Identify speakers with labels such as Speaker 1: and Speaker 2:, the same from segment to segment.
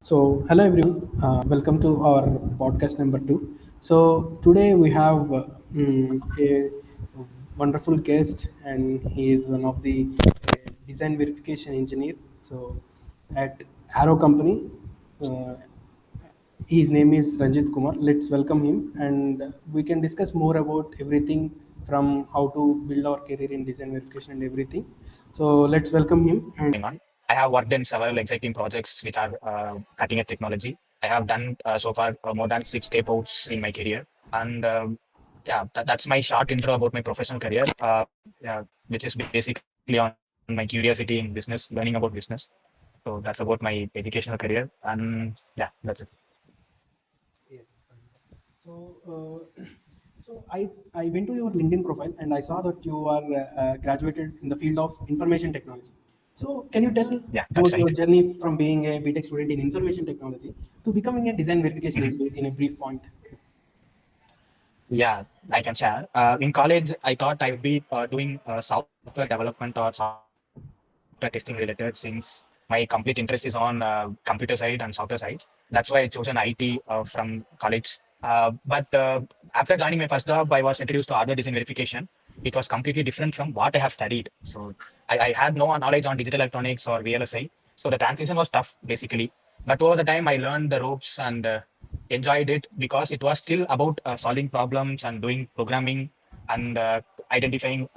Speaker 1: So, hello everyone, welcome to our podcast number two. So, today we have a wonderful guest, and he is one of the design verification engineer. So, at Arrow Company, uh, his name is Ranjit Kumar. Let's welcome him, and we can discuss more about everything from how to build our career in design verification and everything. So, let's welcome him. And
Speaker 2: going on. I have worked in several exciting projects which are cutting edge technology. I have done so far more than 6 tapeouts in my career. And yeah, that's my short intro about my professional career, yeah, which is basically on my curiosity in business, learning about business. So that's about my educational career. And yeah, that's it.
Speaker 1: yes, fine. So, so I went to your LinkedIn profile and I saw that you are graduated in the field of information technology. So, can you tell
Speaker 2: Yeah, that's
Speaker 1: about your
Speaker 2: right.
Speaker 1: journey from being a BTech student in information technology to becoming a design verification
Speaker 2: Mhm.
Speaker 1: engineer in a brief point?
Speaker 2: Yeah, I can share. In college, I thought I would be doing software development or software testing related since my complete interest is on computer side and software side. That's why I chosen IT from college. But after joining my first job, I was introduced to hardware design verification. It was completely different from what I have studied. So I had no knowledge on digital electronics or VLSI. So the transition was tough, basically. But over the time, I learned the ropes and enjoyed it because it was still about solving problems and doing programming and identifying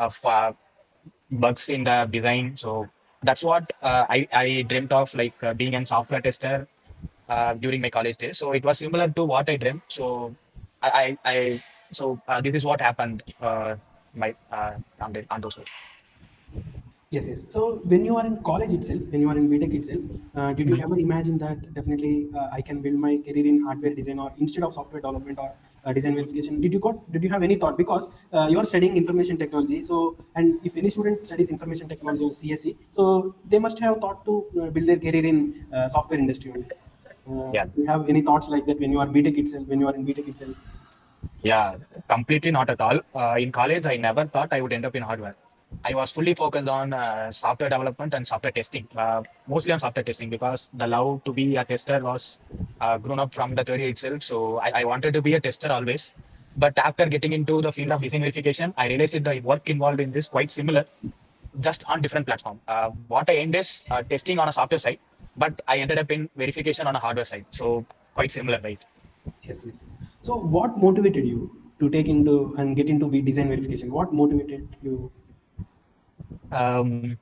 Speaker 2: bugs in the design. So that's what I dreamt of, like being a software tester during my college days. So it was similar to what I dreamt. So this is what happened. My on those days.
Speaker 1: Yes, yes. So when you are in college itself, when you are in BTech itself, did you
Speaker 2: Mhm.
Speaker 1: ever imagine that definitely I can build my career in hardware design or instead of software development or design verification? Did you have any thought because you are studying information technology? So and if any student studies information technology or CSE, so they must have thought to build their career in software industry only.
Speaker 2: Yeah.
Speaker 1: Do you have any thoughts like that when you are BTech itself? When you are in BTech itself?
Speaker 2: Yeah, completely not at all. In college, I never thought I would end up in hardware. I was fully focused on software development and software testing, mostly on software testing because the love to be a tester was grown up from the theory itself. So I wanted to be a tester always. But after getting into the field of design verification, I realized that the work involved in this quite similar, just on different platform. What I end is testing on a software side, but I ended up in verification on a hardware side. So quite similar, right?
Speaker 1: Yes, yes, yes. So what motivated you to take into and get into design verification? What motivated you?
Speaker 2: Um,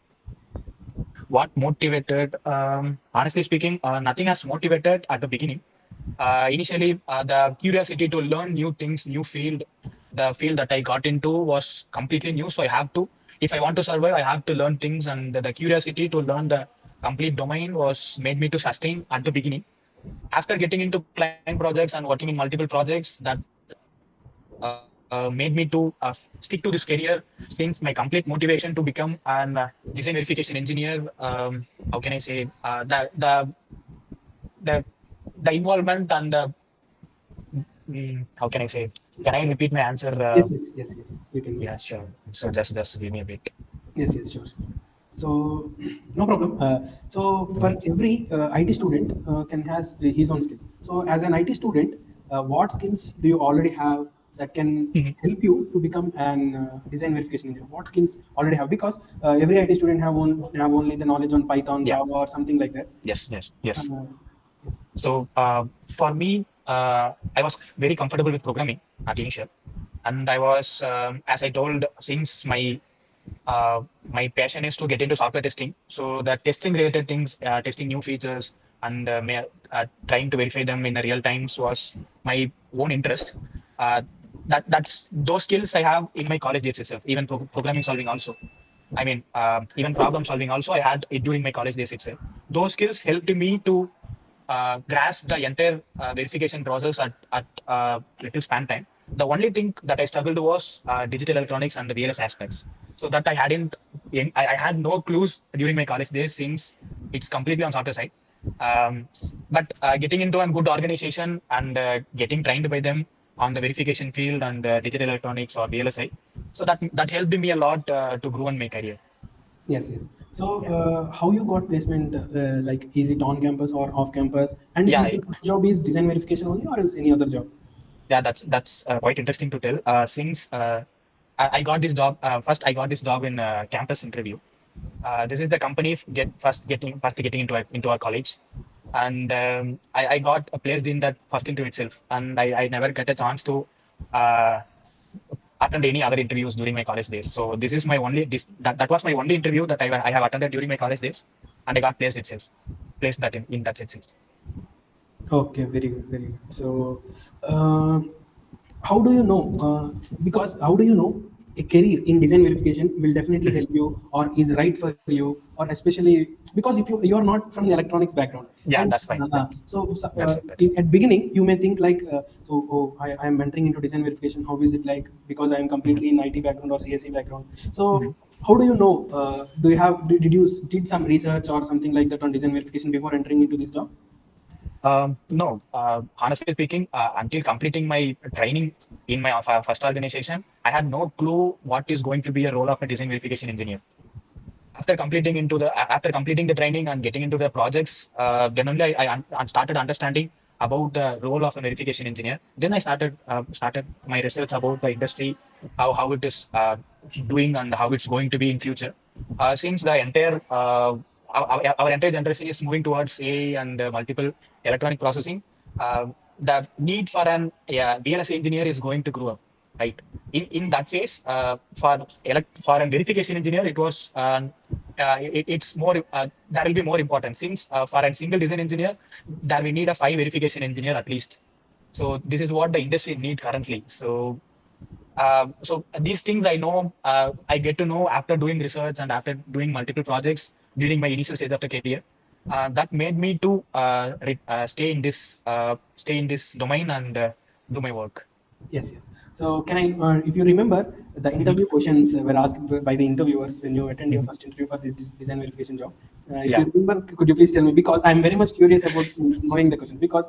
Speaker 2: What motivated? Honestly speaking, nothing has motivated at the beginning. Initially, the curiosity to learn new things, new field, the field that I got into was completely new. So I have to, if I want to survive, I have to learn things, and the curiosity to learn the complete domain was made me to sustain at the beginning. After getting into client projects and working in multiple projects, that made me to stick to this career since my complete motivation to become an design verification engineer. How can I say the the involvement and the how can I say? Can I repeat my answer?
Speaker 1: Yes, yes, yes, yes. You can go.
Speaker 2: Yeah, sure. So just give me a bit.
Speaker 1: Yes, yes, sure. So, no problem. So, for
Speaker 2: Mhm.
Speaker 1: every IT student can has his own skills. So, as an IT student, what skills do you already have that can
Speaker 2: Mhm.
Speaker 1: help you to become an design verification engineer? What skills already have? Because every IT student have only the knowledge on Python,
Speaker 2: Yeah.
Speaker 1: Java, or something like that.
Speaker 2: Yes. Yes. Yes.
Speaker 1: Uh,
Speaker 2: So for me, I was very comfortable with programming at initial, and I was, as I told, since my My passion is to get into software testing. So the testing related things, testing new features and trying to verify them in the real times was my own interest. Uh, that's those skills I have in my college days itself. Even programming solving also. I mean, even problem solving also I had it during my college days itself. Those skills helped me to grasp the entire verification process at little span time. The only thing that I struggled was digital electronics and the VLS aspects. So that I hadn't, I had no clues during my college days since it's completely on software side. Um, but getting into a good organization and getting trained by them on the verification field and digital electronics or VLSI, so that helped me a lot to grow in my career.
Speaker 1: Yes, yes. So,
Speaker 2: Yeah,
Speaker 1: how you got placement? Like, is it on campus or off campus? And
Speaker 2: yeah,
Speaker 1: is your first job is design verification only, or is any other job?
Speaker 2: yeah. That's quite interesting to tell. Since I got this job, first I got this job in campus interview. This is the company first getting into our college, and I got placed in that first interview itself, and I never get a chance to uh, attend any other interviews during my college days. So this is my only that was my only interview that I have attended during my college days, and I got placed itself, placed that in that itself.
Speaker 1: Okay, very good, very good. So, uh, how do you know? Because how do you know a career in design verification will definitely
Speaker 2: Mhm.
Speaker 1: help you or is right for you, or especially because if you are not from the electronics background,
Speaker 2: Yeah,
Speaker 1: and
Speaker 2: that's fine. That's it. That's it.
Speaker 1: at beginning you may think like, I am entering into design verification. How is it like? Because I am
Speaker 2: Mhm.
Speaker 1: completely in IT background or CSE background.
Speaker 2: Mhm.
Speaker 1: So how do you know? Do you have did you did some research or something like that on design verification before entering into this job?
Speaker 2: No, honestly speaking, until completing my training in my first organization, I had no clue what is going to be a role of a design verification engineer. After completing the training and getting into the projects, then only I started understanding about the role of a verification engineer. Then I started my research about the industry, how it is doing and how it's going to be in future. Since the entire our entire generation is moving towards AI and multiple electronic processing, the need for an VLSI engineer is going to grow up, right? In that phase, for a verification engineer, it was it's more there will be more important since for a single design engineer, there we need a five verification engineer at least. So this is what the industry need currently. So these things I know, I get to know after doing research and after doing multiple projects during my initial stage of the career. That made me to stay in this domain and do my work.
Speaker 1: Yes, yes. So, can I, if you remember, the
Speaker 2: Mhm.
Speaker 1: interview questions were asked by the interviewers when you attend your
Speaker 2: Mhm.
Speaker 1: first interview for this design verification job. If you
Speaker 2: Yeah.
Speaker 1: remember, could you please tell me? Because I'm very much curious about knowing the questions. Because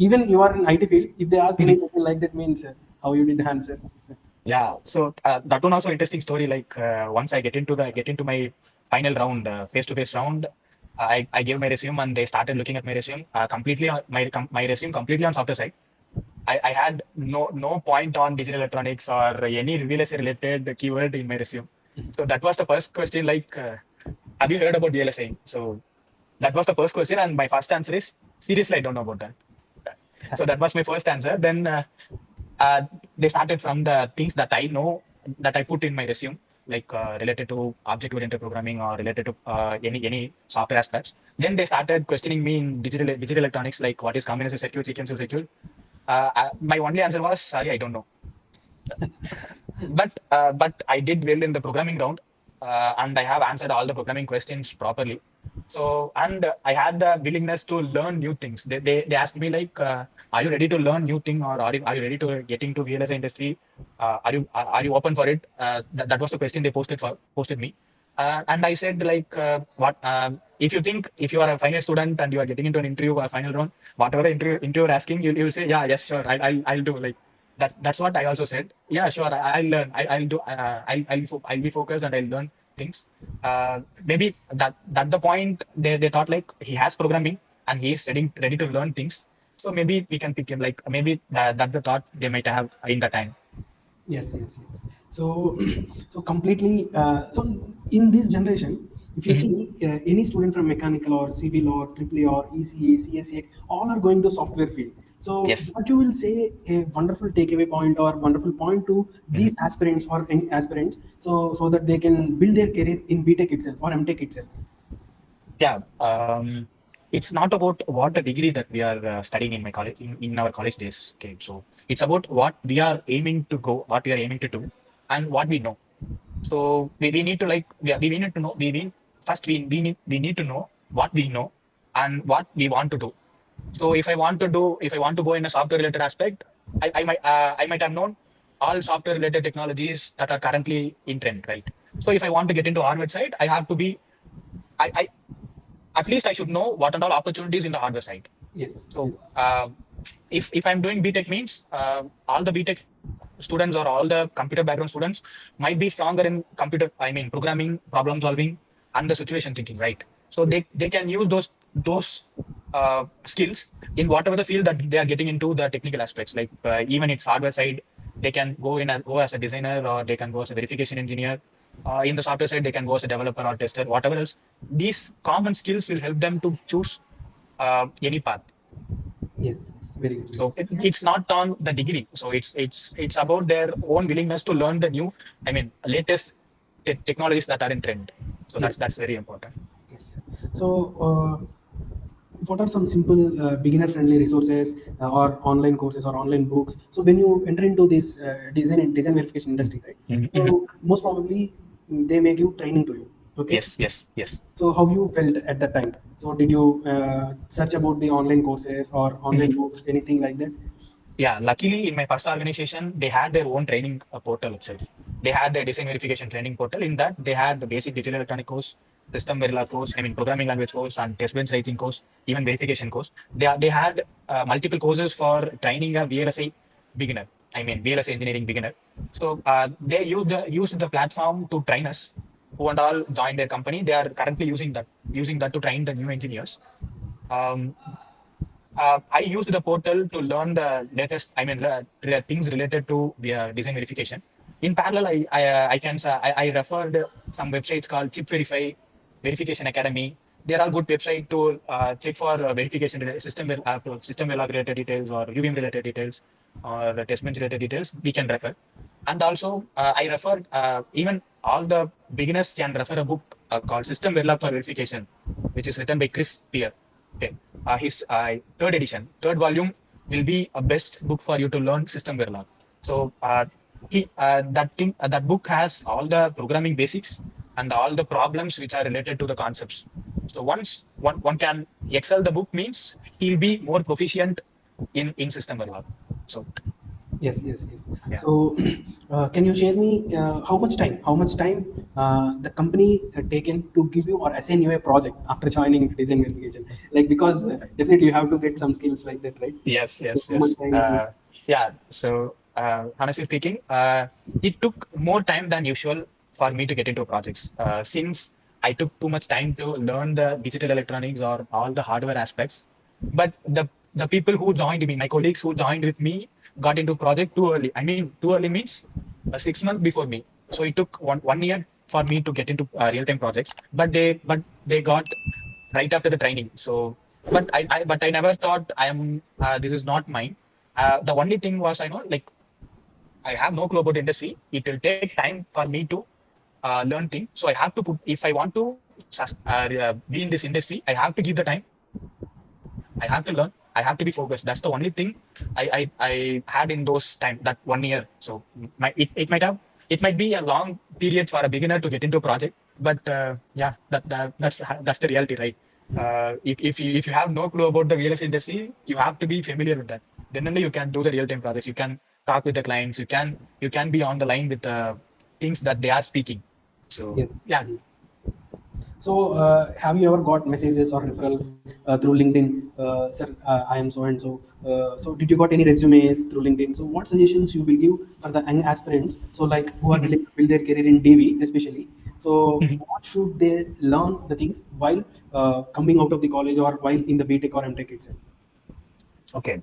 Speaker 1: even you are in IT field, if they ask any
Speaker 2: Mhm.
Speaker 1: question like that, means how you did answer.
Speaker 2: Yeah, so that one also interesting story. Like once I get into my final round, face-to-face round, I gave my resume and they started looking at my resume completely on my resume completely on software side. I had no point on digital electronics or any VLSI related keyword in my resume. So that was the first question. Like, have you heard about VLSI? So that was the first question, and my first answer is seriously, I don't know about that. So that was my first answer. Then uh, they started from the things that I know that I put in my resume, like related to object-oriented programming or related to any software aspects. Then they started questioning me in digital electronics, like what is combinatorial circuit, sequential circuit. My only answer was sorry, I don't know. But I did well in the programming round, and I have answered all the programming questions properly. So and I had the willingness to learn new things. They asked me like, are you ready to learn new thing or are you ready to get into VLSI industry? Are you open for it? That was the question they posted me. And I said like, what if you think if you are a final student and you are getting into an interview or final round, whatever the interviewer asking, you'll say yeah, yes, sure, I'll do like that's what I also said. Yeah, sure. I'll learn. I'll do. I'll be focused and I'll learn things. Maybe that the point they thought like he has programming and he is ready to learn things. So maybe we can pick him. Like maybe that the thought they might have in the time.
Speaker 1: Yes, yes, yes. So, so completely. So, in this generation, if you
Speaker 2: Mhm.
Speaker 1: see any student from mechanical or civil or triple E or ECE, CSE, all are going to software field. So,
Speaker 2: Yes.
Speaker 1: what you will say a wonderful takeaway point or wonderful point to
Speaker 2: Mhm.
Speaker 1: these aspirants or any aspirants, so that they can build their career in BTech itself or MTech itself.
Speaker 2: Yeah. It's not about what the degree that we are studying in my college in our college days. Okay. So it's about what we are aiming to go, what we are aiming to do, and what we know. So we need to like we need to know we need first we need to know what we know and what we want to do. So if I want to go in a software related aspect, I might have known all software related technologies that are currently in trend, right? So if I want to get into hardware side, I have to be I at least I should know what are all opportunities in the hardware side.
Speaker 1: Yes,
Speaker 2: So
Speaker 1: yes,
Speaker 2: if I'm doing BTech means all the BTech students or all the computer background students might be stronger in computer, I mean programming, problem solving, and the situation thinking, right? So
Speaker 1: yes,
Speaker 2: they can use those skills in whatever the field that they are getting into the technical aspects. Like even it's hardware side, they can go as a designer or they can go as a verification engineer. In the software side, they can go as a developer or tester, whatever else. These common skills will help them to choose any path.
Speaker 1: yes, yes. Very good, very
Speaker 2: So
Speaker 1: good.
Speaker 2: it's not on the degree. So it's about their own willingness to learn the new, I mean, latest technologies that are in trend. So
Speaker 1: Yes,
Speaker 2: that's very important.
Speaker 1: yes, yes. So, what are some simple beginner-friendly resources or online courses or online books? So, when you enter into this design verification industry, right?
Speaker 2: Mhm, mhm.
Speaker 1: So, most probably they make you training to you. Okay.
Speaker 2: Yes, yes, yes.
Speaker 1: So, how you felt at that time? So, did you search about the online courses or online
Speaker 2: Mhm.
Speaker 1: books, anything like that?
Speaker 2: Yeah, luckily in my first organization, they had their own training portal itself. They had their design verification training portal. In that, they had the basic digital electronic course, system Verilog course, I mean programming language course, and test bench writing course, even verification course. They had multiple courses for training a VLSI beginner. I mean VLSI engineering beginner. So they used the platform to train us, who and all joined their company. They are currently using that to train the new engineers. Um, I used the portal to learn the latest, I mean, the things related to design verification. In parallel, I referred some websites called Chip Verify, Verification Academy. They're all good website to check for verification system related details or UVM related details or the test bench related details. We can refer. And also, I referred even all the beginners can refer a book called System Verilog for Verification, which is written by Chris Peer. Okay. His third edition, third volume will be a best book for you to learn system Verilog. So that book has all the programming basics and all the problems which are related to the concepts. So once one can excel the book means he'll be more proficient in system Verilog. So
Speaker 1: Yes, yes, yes.
Speaker 2: yeah.
Speaker 1: So, can you share me how much time the company taken to give you or assign you a project after joining into design verification? Like, because definitely you have to get some skills like that, right?
Speaker 2: Yes,
Speaker 1: So,
Speaker 2: yes,
Speaker 1: how much
Speaker 2: yes.
Speaker 1: time it will?
Speaker 2: Yeah. So, honestly speaking, it took more time than usual for me to get into projects. Since I took too much time to learn the digital electronics or all the hardware aspects. But the people who joined me, my colleagues who joined with me, got into project too early. I mean, too early means 6 months before me. So it took one year for me to get into real time projects. But they got right after the training. So, but I never thought I am. This is not mine. The only thing was I know like I have no clue about the industry. It will take time for me to learn things. So I have to put if I want to be in this industry, I have to give the time. I have to learn. I have to be focused. That's the only thing I had in those time that 1 year. So it might be a long period for a beginner to get into a project, but yeah, that's the reality, right? If you have no clue about the real estate industry, you have to be familiar with that. Then only you can do the real time projects. You can talk with the clients. You can be on the line with the things that they are speaking. So
Speaker 1: Yes.
Speaker 2: yeah.
Speaker 1: So, have you ever got messages or referrals through LinkedIn? Sir, I am so and so. So, did you got any resumes through LinkedIn? So, what suggestions you will give for the young aspirants? So, like who are willing to build their career in DV, especially. So, what should they learn the things while coming out of the college or while in the BTech or MTech itself?
Speaker 2: Okay.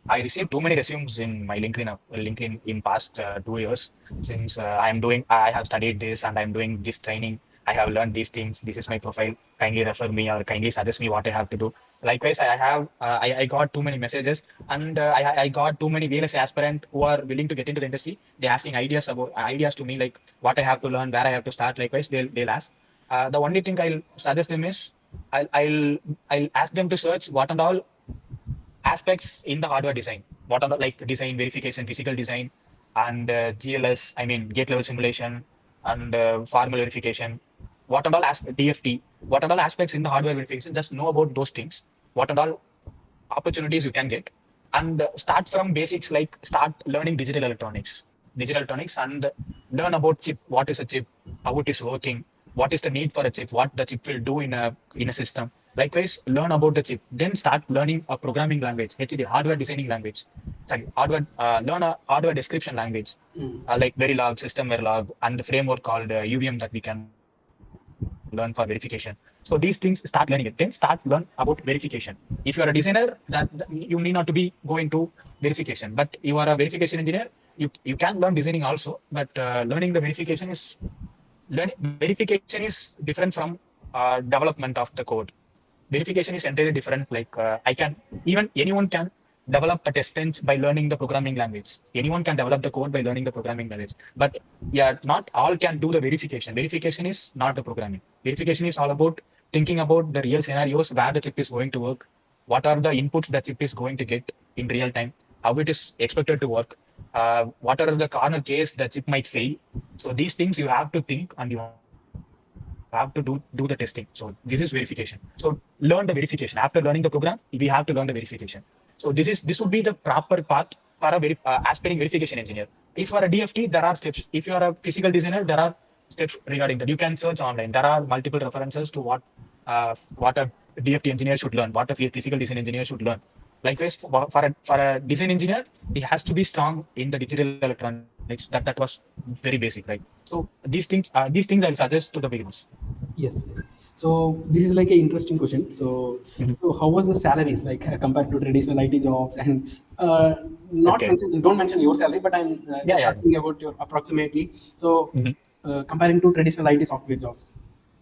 Speaker 2: I received too many resumes in my LinkedIn in past 2 years since I have studied this and I'm doing this training I have learned these things. This is my profile. Kindly refer me or kindly suggest me what I have to do. Likewise, I got too many messages, and I got too many VLS aspirant who are willing to get into the industry. They're asking ideas to me, like what I have to learn, where I have to start. Likewise, they'll ask. The only thing I'll suggest them is I'll I'll I'll ask them to search what and all aspects in the hardware design. What are the like design verification, physical design, and GLS, I mean gate level simulation, and formal verification. What and all DFT, what and all aspects in the hardware verification, just know about those things. What and all opportunities you can get, and start from basics, like start learning digital electronics, and learn about chip. What is a chip? How it is working? What is the need for a chip? What the chip will do in a system? Likewise, learn about the chip. Then start learning a programming language, HD, hardware designing language. Sorry, learn a hardware description language, like Verilog, system Verilog, and the framework called UVM that we can learn for verification. So these things, start learning it. Then start learn about verification. If you are a designer, that you need not to be going to verification, but you are a verification engineer. You can learn designing also, but learning the verification is different from development of the code. Verification is entirely different. Like anyone can develop a test bench by learning the programming language. Anyone can develop the code by learning the programming language. But yeah, not all can do the verification. Verification is not the programming. Verification is all about thinking about the real scenarios where the chip is going to work, what are the inputs the chip is going to get in real time, how it is expected to work, what are the corner case the chip might fail. So these things you have to think, and you have to do the testing. So this is verification. So learn the verification. After learning the program, we have to learn the verification. So this would be the proper path for a aspiring verification engineer. If you are a DFT, there are steps. If you are a physical designer, there are steps regarding that. You can search online. There are multiple references to what a DFT engineer should learn, what a physical design engineer should learn. Likewise, for a design engineer, he has to be strong in the digital electronics. That was very basic, right? So these things I'll suggest to the beginners.
Speaker 1: Yes, yes. So this is like an interesting question. So,
Speaker 2: Mhm.
Speaker 1: so how was the salaries like compared to traditional IT jobs? And not
Speaker 2: Okay.
Speaker 1: mention, don't mention your salary, but I'm
Speaker 2: Yeah,
Speaker 1: just
Speaker 2: yeah.
Speaker 1: asking about your approximately. So,
Speaker 2: Mhm.
Speaker 1: comparing to traditional IT software jobs.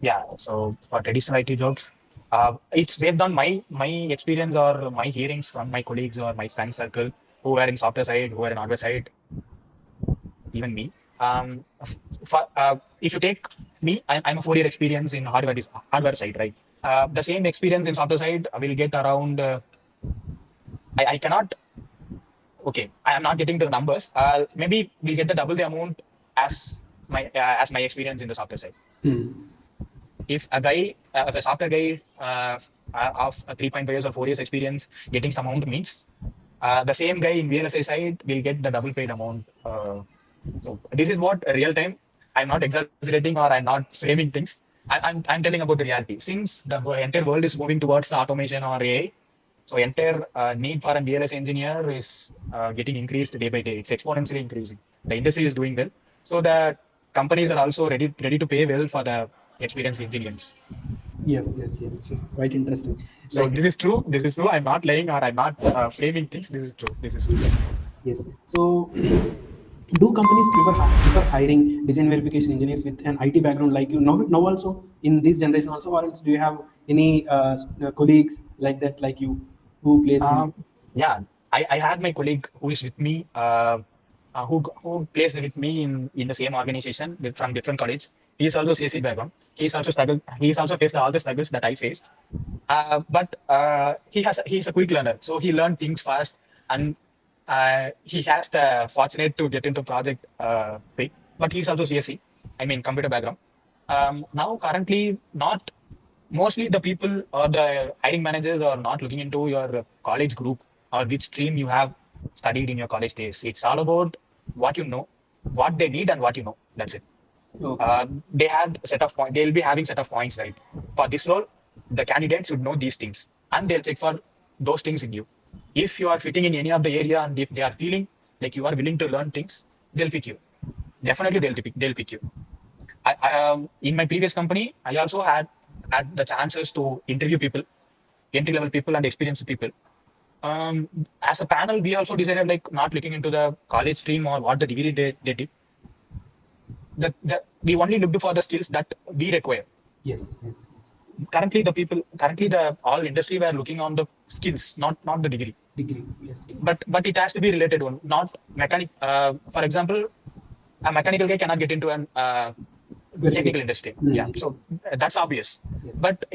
Speaker 2: Yeah. So for traditional IT jobs, it's based on my experience or my hearings from my colleagues or my friend circle who were in software side, who were in hardware side, even me. If you take me, I'm a 4 year experience in hardware side, right? The same experience in software side will get around. I cannot. Okay, I am not getting the numbers. Maybe we'll get the double the amount as my experience in the software side.
Speaker 1: Hmm.
Speaker 2: If a software guy of 3.5 years or 4 years experience getting some amount means, the same guy in VLSI side will get the double paid amount. So this is what real time. I'm not exaggerating or I'm not framing things. I'm telling about the reality. Since the entire world is moving towards the automation or AI, so entire need for a VLS engineer is getting increased day by day. It's exponentially increasing. The industry is doing well, so the companies are also ready to pay well for the experienced engineers.
Speaker 1: Yes, yes, yes. Quite interesting.
Speaker 2: So
Speaker 1: Like,
Speaker 2: this is true. This is true. I'm not lying or I'm not framing things. This is true. This is true.
Speaker 1: yes. So, do companies prefer hiring design verification engineers with an IT background like you now also in this generation also, or else do you have any colleagues like that like you who placed in?
Speaker 2: Um, yeah, I had my colleague who is with me, who placed with me in the same organization from different college. He is also CSC background. He's also struggled. He's also faced all the struggles that I faced. But he's a quick learner, so he learned things fast, and he has the fortunate to get into project quick. But he's also CSC. I mean computer background. Now currently not mostly the people or the hiring managers are not looking into your college group or which stream you have studied in your college days. It's all about what you know, what they need, and what you know. That's it.
Speaker 1: Okay.
Speaker 2: They had a set of points. They'll be having set of points, right? For this role, the candidate should know these things, and they'll check for those things in you. If you are fitting in any of the area, and if they are feeling like you are willing to learn things, they'll pick you. Definitely, they'll pick you. In my previous company, I also had the chances to interview people, entry level people and experienced people. As a panel, we also decided like not looking into the college stream or what the degree they did. we only looked for the skills that we require.
Speaker 1: Yes, yes, yes.
Speaker 2: Currently the all industry were looking on the skills, not the degree.
Speaker 1: Degree. Yes, yes.
Speaker 2: But it has to be related one, not mechanic. For example, a mechanical guy cannot get into an technical
Speaker 1: Verification.
Speaker 2: industry. Yeah,
Speaker 1: Mm.
Speaker 2: so that's obvious.
Speaker 1: Yes.
Speaker 2: But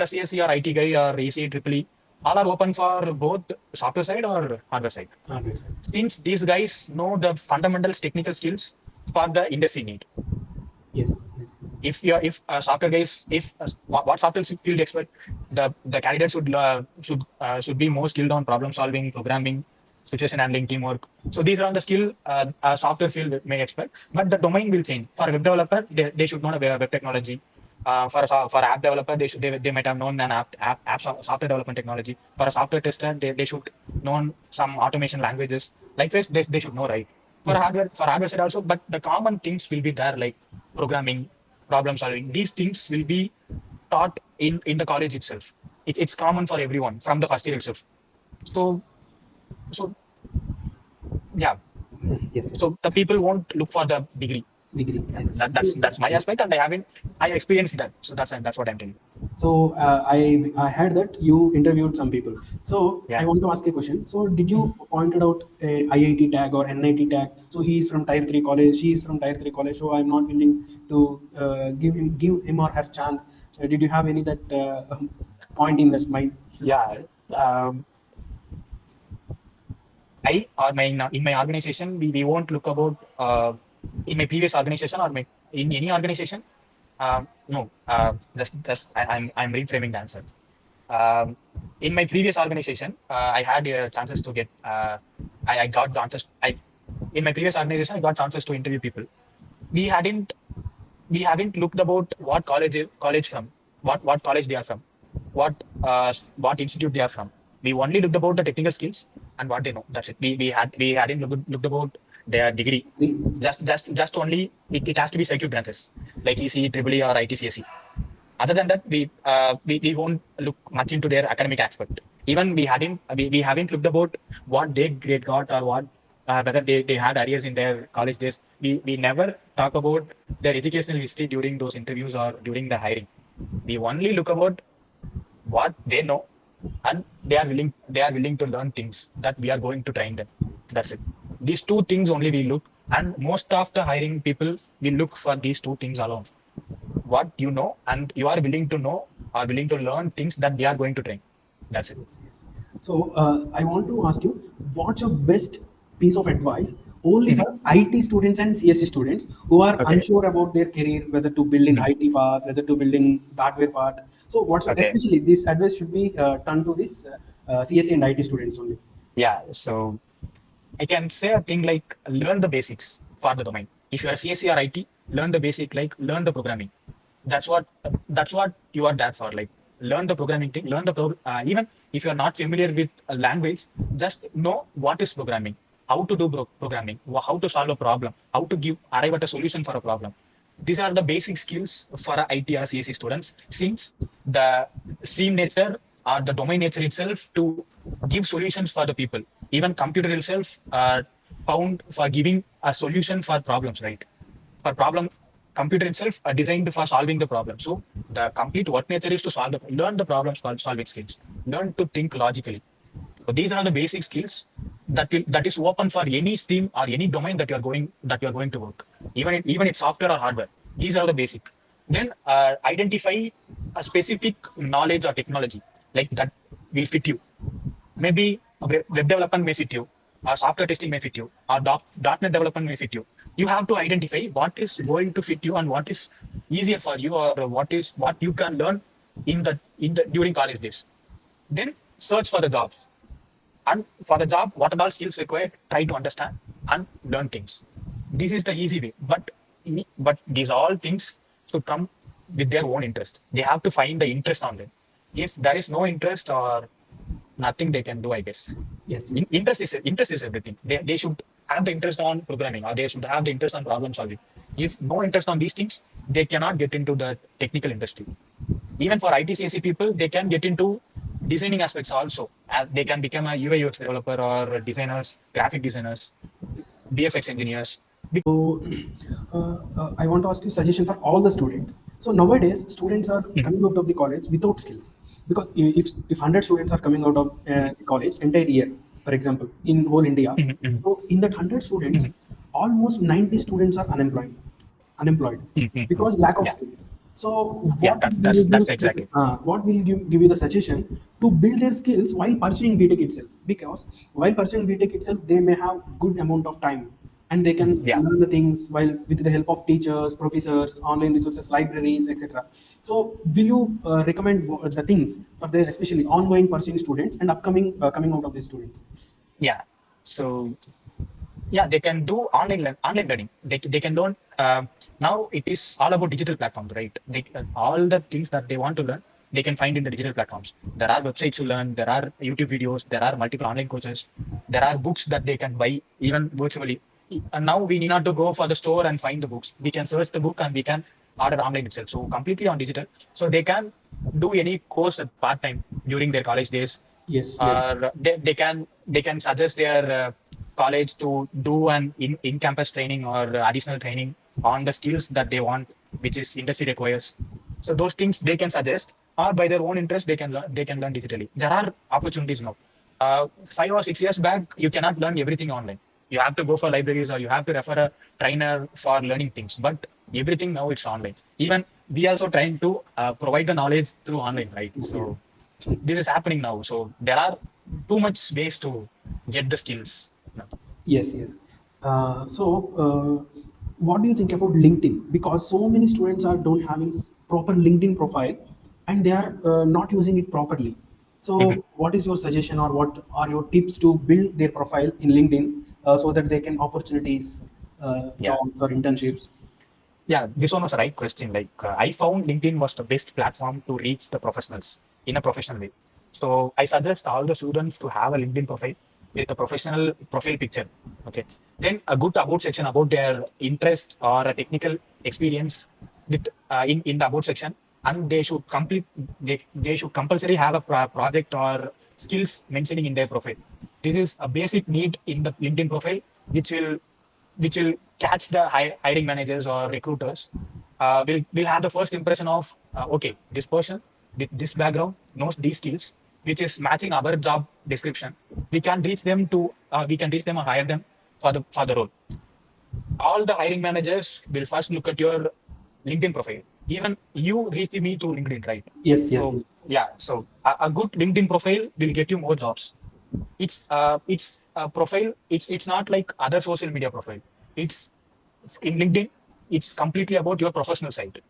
Speaker 2: a CSE or IT guy or ACE triple E, all are open for both software side or hardware side.
Speaker 1: Hardware side.
Speaker 2: Since these guys know the fundamentals technical skills for the industry need.
Speaker 1: Yes, yes, yes.
Speaker 2: If software guys, if what software field expert, the candidate should be more skilled on problem solving, programming, situation handling, teamwork. So these are the skill a software field may expect, but the domain will change. For a web developer, they should know web technology. For app developer, they might have known an software development technology. For a software tester, they should know some automation languages. Likewise, they should know, right?
Speaker 1: Yes.
Speaker 2: For hardware side also, but the common things will be there, like programming, problem solving. These things will be taught in the college itself. It's common for everyone from the first year itself. So so yeah,
Speaker 1: Yes, yes.
Speaker 2: so the people won't look for the degree.
Speaker 1: Degree.
Speaker 2: Yeah,
Speaker 1: Yes.
Speaker 2: that's my
Speaker 1: Yes.
Speaker 2: aspect, and I experienced that. So that's what I'm telling.
Speaker 1: So I heard that you interviewed some people. So I
Speaker 2: Yeah.
Speaker 1: want to ask a question. So did you pointed out a IIT tag or NIT tag? So he is from tier 3 college. She is from tier 3 college. So I'm not willing to give him or her chance. Did you have any that point in that mind?
Speaker 2: Yeah. Um, I or my in my organization, we won't look about in my previous organization or in any organization. No, just I'm reframing the answer. Um, in my previous organization, I had chances to get. I got chances. I In my previous organization, I got chances to interview people. We hadn't we haven't looked about what college from, what college they are from, what institute they are from. We only looked about the technical skills and what they know. That's it. We hadn't looked about their degree. Just only it has to be circuit branches like EC, Triple E, or ITCSE. Other than that, we won't look much into their academic aspect. Even we haven't looked about what they grade got, or what whether they had areas in their college days. We never talk about their educational history during those interviews or during the hiring. We only look about what they know, and they are willing to learn things that we are going to train them. That's it. These two things only we look, and most of the hiring people will look for these two things alone. What you know, and you are willing to know or willing to learn things that they are going to train. That's it.
Speaker 1: Yes, yes. So I want to ask you, what's your best piece of advice only
Speaker 2: Mhm.
Speaker 1: for IT students and CSE students who are
Speaker 2: Okay.
Speaker 1: unsure about their career, whether to build in
Speaker 2: Mhm.
Speaker 1: IT path, whether to build in hardware part. So what's
Speaker 2: Okay.
Speaker 1: especially this advice should be turned to this CSE and IT students only.
Speaker 2: Yeah. So I can say a thing like learn the basics for the domain. If you are CSC or IT, learn the basic, like learn the programming. That's what you are there for. Like learn the programming thing, even if you are not familiar with a language, just know what is programming, how to do programming, how to solve a problem, how to arrive at a solution for a problem. These are the basic skills for a IT or CSC students, since the stream nature or the domain nature itself to give solutions for the people. Even computer itself found for giving a solution for problems, right? For problem, computer itself are designed for solving the problem. So the complete work nature is to learn the problem solving skills, learn to think logically. So these are the basic skills that is open for any stream or any domain that you are going to work. Even it's software or hardware. These are the basic. Then identify a specific knowledge or technology like that will fit you. Maybe web development may fit you, or software testing may fit you, or .NET development may fit you. You have to identify what is going to fit you and what is easier for you, or what you can learn in the during college days. Then search for the jobs. And for the job, what are all skills required? Try to understand and learn things. This is the easy way. But these all things should come with their own interest. They have to find the interest on them. If there is no interest or nothing they can do, I guess.
Speaker 1: Yes, yes.
Speaker 2: Interest is everything. They should have the interest on programming, or they should have the interest on problem solving. If no interest on these things, they cannot get into the technical industry. Even for ITCSE people, they can get into designing aspects also. They can become a UI UX developer or designers, graphic designers, VFX engineers.
Speaker 1: So, I want to ask you suggestion for all the students. So nowadays, students are coming out of the college without skills because if 100 students are coming out of the college entire year, for example, in whole India,
Speaker 2: Mhm, mhm,
Speaker 1: so in that 100 students,
Speaker 2: mhm,
Speaker 1: almost 90 students are unemployed
Speaker 2: mhm, mhm.
Speaker 1: because lack of
Speaker 2: Yeah,
Speaker 1: skills. So
Speaker 2: yeah,
Speaker 1: what will you
Speaker 2: that's exactly.
Speaker 1: give you the suggestion to build their skills while pursuing BTech itself? Because while pursuing BTech itself, they may have good amount of time and they can
Speaker 2: Yeah,
Speaker 1: learn the things while with the help of teachers, professors, online resources, libraries, etc. So will you recommend the things for the especially ongoing pursuing students and upcoming coming out of these students?
Speaker 2: yeah. So yeah, they can do online learning. They can learn. Now it is all about digital platforms, right? All the things that they want to learn, they can find in the digital platforms. There are websites to learn. There are YouTube videos. There are multiple online courses. There are books that they can buy even virtually. And now we need not to go for the store and find the books. We can search the book and we can order online itself. So completely on digital. So they can do any course at part time during their college days,
Speaker 1: Yes, yes,
Speaker 2: or they can suggest their college to do an in-campus training or additional training on the skills that they want, which is industry requires. So those things they can suggest, or by their own interest they can learn digitally. There are opportunities now. 5 or 6 years back, you cannot learn everything online. You have to go for libraries or you have to refer a trainer for learning things. But everything now it's online. Even we also trying to provide the knowledge through online, right?
Speaker 1: yes,
Speaker 2: So
Speaker 1: yes.
Speaker 2: this is happening now. So there are too much ways to get the skills now.
Speaker 1: Yes, yes. What do you think about LinkedIn? Because so many students are don't having proper LinkedIn profile, and they are not using it properly.
Speaker 2: Mhm.
Speaker 1: So, what is your suggestion, or what are your tips to build their profile in LinkedIn so that they can opportunities,
Speaker 2: Yeah.
Speaker 1: jobs or internships?
Speaker 2: Yeah, this one was the right question. Like I found LinkedIn was the best platform to reach the professionals in a professional way. So I suggest all the students to have a LinkedIn profile with a professional profile picture. Okay. Then a good about section about their interest or a technical experience with in the about section, and they should compulsory have a project or skills mentioning in their profile. This is a basic need in the LinkedIn profile, which will which will catch the hiring managers or recruiters. Will have the first impression of okay, this person with this background knows these skills, which is matching our job description. We can reach them or hire them for the role. All the hiring managers will first look at your LinkedIn profile. Even you reach me through LinkedIn, right?
Speaker 1: Yes, yes,
Speaker 2: So yeah, so a good LinkedIn profile will get you more jobs. It's a profile. It's not like other social media profile. It's in LinkedIn. It's completely about your professional side.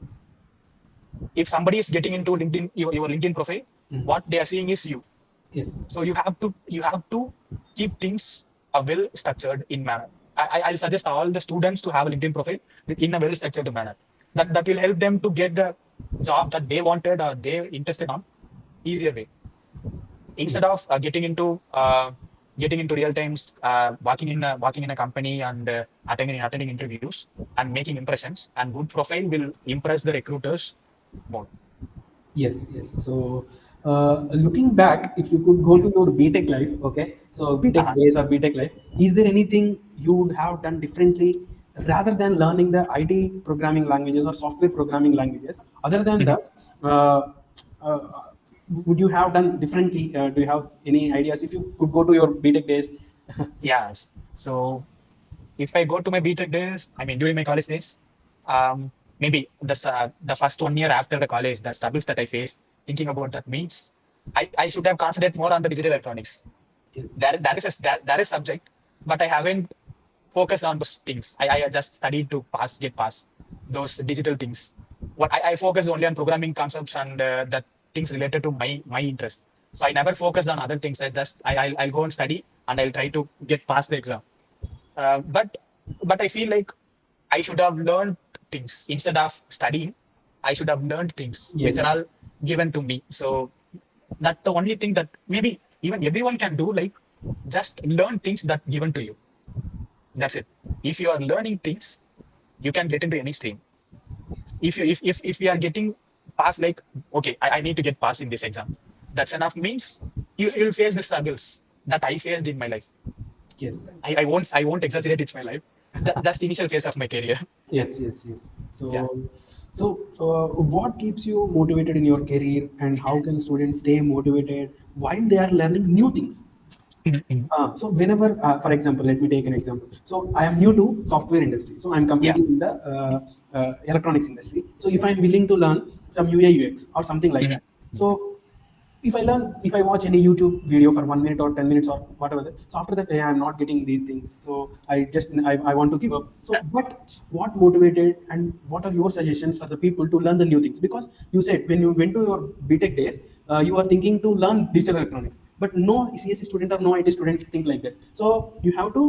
Speaker 2: If somebody is getting into LinkedIn, your LinkedIn profile, what they are seeing is you.
Speaker 1: yes,
Speaker 2: So you have to keep things a well structured in manner. I'll suggest all the students to have a LinkedIn profile in a well structured manner. That will help them to get the job that they wanted or they're interested on easier way. Instead
Speaker 1: yes.
Speaker 2: of getting into real times, working in a company and attending interviews and making impressions, and good profile will impress the recruiters more.
Speaker 1: Yes, yes. So, looking back, if you could go to your BTech life, okay, so BTech
Speaker 2: Uh-huh.
Speaker 1: days or BTech life, is there anything you would have done differently rather than learning the IT programming languages or software programming languages? Other than
Speaker 2: Mhm.
Speaker 1: that, uh, would you have done differently? Do you have any ideas? If you could go to your BTech days,
Speaker 2: Yes. So if I go to my BTech days, I mean during my college days, maybe the first 1 year after the college, the struggles that I faced, thinking about that means I should have concentrated more on the digital electronics.
Speaker 1: yes,
Speaker 2: That is subject, but I haven't focused on those things. I just studied to get past those digital things. What I focused only on programming concepts and the things related to my interest. So I never focused on other things. I'll go and study and I'll try to get past the exam. But I feel like I should have learned things instead of studying. I should have learned things which are
Speaker 1: yes,
Speaker 2: all given to me. So that's the only thing that maybe even everyone can do. Like just learn things that given to you. That's it. If you are learning things, you can get into any stream. If we are getting past, like okay, I need to get past in this exam. That's enough means you'll face the struggles that I faced in my life.
Speaker 1: yes.
Speaker 2: I won't exaggerate it's my life. That's the initial phase of my career.
Speaker 1: Yes, yes, yes.
Speaker 2: Yeah.
Speaker 1: What keeps you motivated in your career, and how can students stay motivated while they are learning new things?
Speaker 2: Mhm.
Speaker 1: So whenever, for example, let me take an example. So I am new to software industry. So I'm
Speaker 2: Yeah.
Speaker 1: completely in the electronics industry. So if I'm willing to learn some UI UX or something like
Speaker 2: Mhm.
Speaker 1: that, so if I watch any YouTube video for 1 minute or 10 minutes or whatever, so after that, I'm not getting these things. So I want to give up. So, but what motivated and what are your suggestions for the people to learn the new things? Because you said when you went to your BTech days, you are thinking to learn digital electronics, but no CSE student or no IT student think like that. So you have to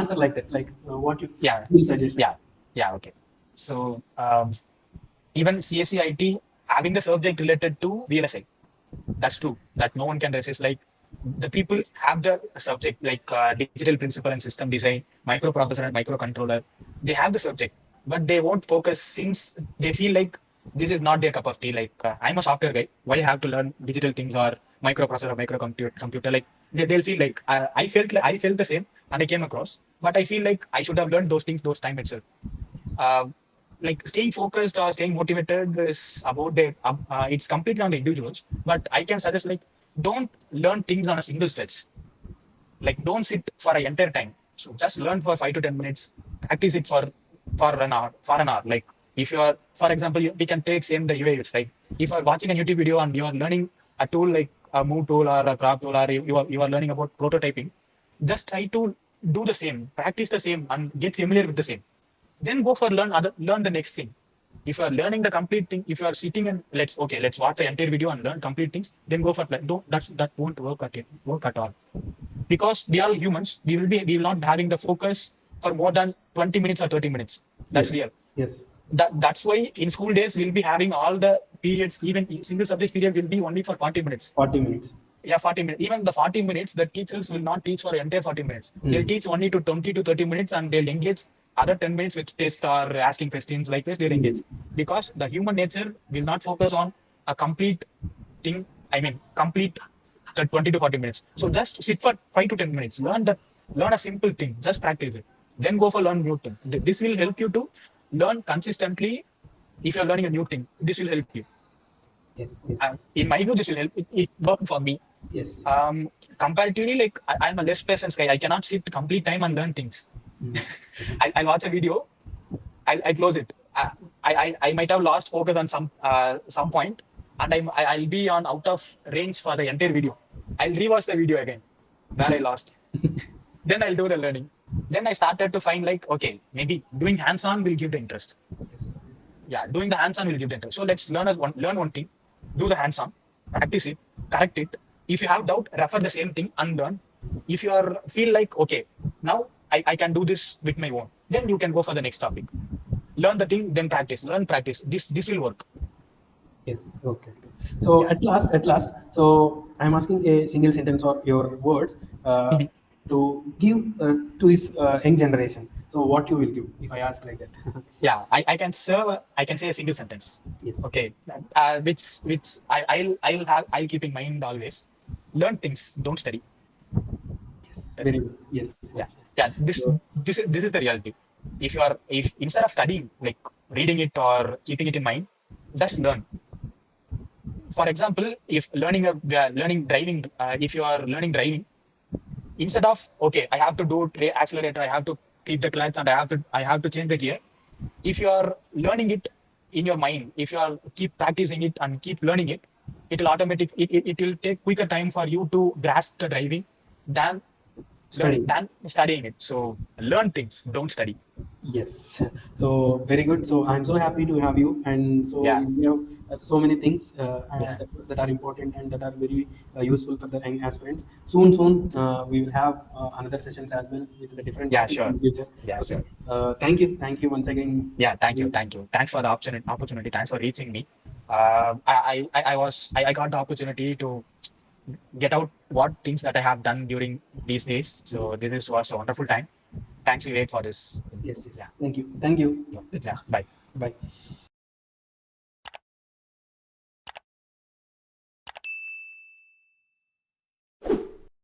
Speaker 1: answer like that, like what you
Speaker 2: Yeah.
Speaker 1: will suggest.
Speaker 2: Yeah. Yeah. Okay. So even CSE IT having the subject related to VLSI. That's true. That no one can resist. Like the people have the subject like digital principle and system design, microprocessor and microcontroller. They have the subject, but they won't focus since they feel like this is not their cup of tea. Like I'm a software guy. Why I have to learn digital things or microprocessor or microcomputer? Like they'll feel like I felt the same and I came across, but I feel like I should have learned those things those time itself. uh, like staying focused or staying motivated is about the it's completely on the individuals, but I can suggest like don't learn things on a single stretch. Like don't sit for an entire time, so just learn for 5 to 10 minutes, practice it for an hour. Like if you are, for example, we can take same the UIs, right? If you are watching a YouTube video and you are learning a tool like a move tool or a crop tool, or you are learning about prototyping, just try to do the same, practice the same and get familiar with the same, then go for learn the next thing. If you are learning the complete thing, if you are sitting and let's watch the entire video and learn complete things, then go for like don't that won't work at all. Because we are humans, we will not having the focus for more than 20 minutes or 30 minutes. That's
Speaker 1: Yes,
Speaker 2: real.
Speaker 1: yes,
Speaker 2: That's why in school days we'll be having all the periods, even single subject period will be only for 40 minutes.
Speaker 1: 40 minutes.
Speaker 2: Yeah, 40 minutes. Even the 40 minutes, the teachers will not teach for the entire 40 minutes. They'll
Speaker 1: Mm.
Speaker 2: teach only to 20 to 30 minutes and they'll engage other 10 minutes with test or asking questions like this, they'll engage.
Speaker 1: Mm.
Speaker 2: Because the human nature will not focus on a complete thing. I mean, complete the 20 to 40 minutes. So just sit for 5 to 10 minutes. Learn a simple thing. Just practice it. Then go for learn new thing. This will help you to learn consistently. If you're learning a new thing, this will help you.
Speaker 1: Yes, yes,
Speaker 2: In my view, this will help. It worked for me.
Speaker 1: yes, yes.
Speaker 2: um Comparatively, like I'm a less patience guy. I cannot sit complete time and learn things.
Speaker 1: Mm.
Speaker 2: I watch a video, I close it. I might have lost focus on some point, and I'll be on out of range for the entire video. I'll rewatch the video again where I lost. Then I'll do the learning. Then I started to find like, okay, maybe doing hands-on will give the interest.
Speaker 1: Yes,
Speaker 2: Yeah, doing the hands-on will give the interest. So let's learn one thing, do the hands-on, practice it, correct it. If you have doubt, refer the same thing and learn. If you are feel like okay, now I can do this with my own, then you can go for the next topic. Learn the thing, then practice. Learn, practice. This will work.
Speaker 1: yes. Okay, okay. So
Speaker 2: Yeah.
Speaker 1: at last, so I'm asking a single sentence or your words
Speaker 2: Mhm.
Speaker 1: to give to this young generation. So what you will give if I ask like that?
Speaker 2: Yeah, I can say a single sentence.
Speaker 1: Yes,
Speaker 2: Okay. Which I'll keep in mind always. Learn things, don't study.
Speaker 1: yes.
Speaker 2: That's
Speaker 1: Very
Speaker 2: it.
Speaker 1: good. Yes,
Speaker 2: Yeah.
Speaker 1: yes, yes.
Speaker 2: Yeah. This
Speaker 1: So,
Speaker 2: this is the reality. If instead of studying, like reading it or keeping it in mind, just learn. For example, if learning driving, if you are learning driving, instead of okay, I have to do accelerator, I have to keep the clutch, and I have to change the gear. If you are learning it in your mind, if you are keep practicing it and keep learning it, it will take quicker time for you to grasp the driving than
Speaker 1: study.
Speaker 2: studying it. So learn things, don't study.
Speaker 1: Yes. So very good. So I'm so happy to have you. And so
Speaker 2: Yeah,
Speaker 1: you have so many things
Speaker 2: yeah,
Speaker 1: that are important and that are very useful for the young aspirants. Soon, we will have another sessions as well with the different
Speaker 2: yeah,
Speaker 1: topics in
Speaker 2: sure.
Speaker 1: the future.
Speaker 2: Yeah,
Speaker 1: Okay.
Speaker 2: sure.
Speaker 1: Thank you once again.
Speaker 2: Yeah, thank you. Thanks for the opportunity. Thanks for reaching me. I got the opportunity to get out what things that I have done during these days. So was a wonderful time. Thanks, Vivek, for this.
Speaker 1: Yes, yes.
Speaker 2: Yeah,
Speaker 1: Thank you. Thank you.
Speaker 2: yeah,
Speaker 1: That's it.
Speaker 2: yeah. Bye.
Speaker 1: Bye.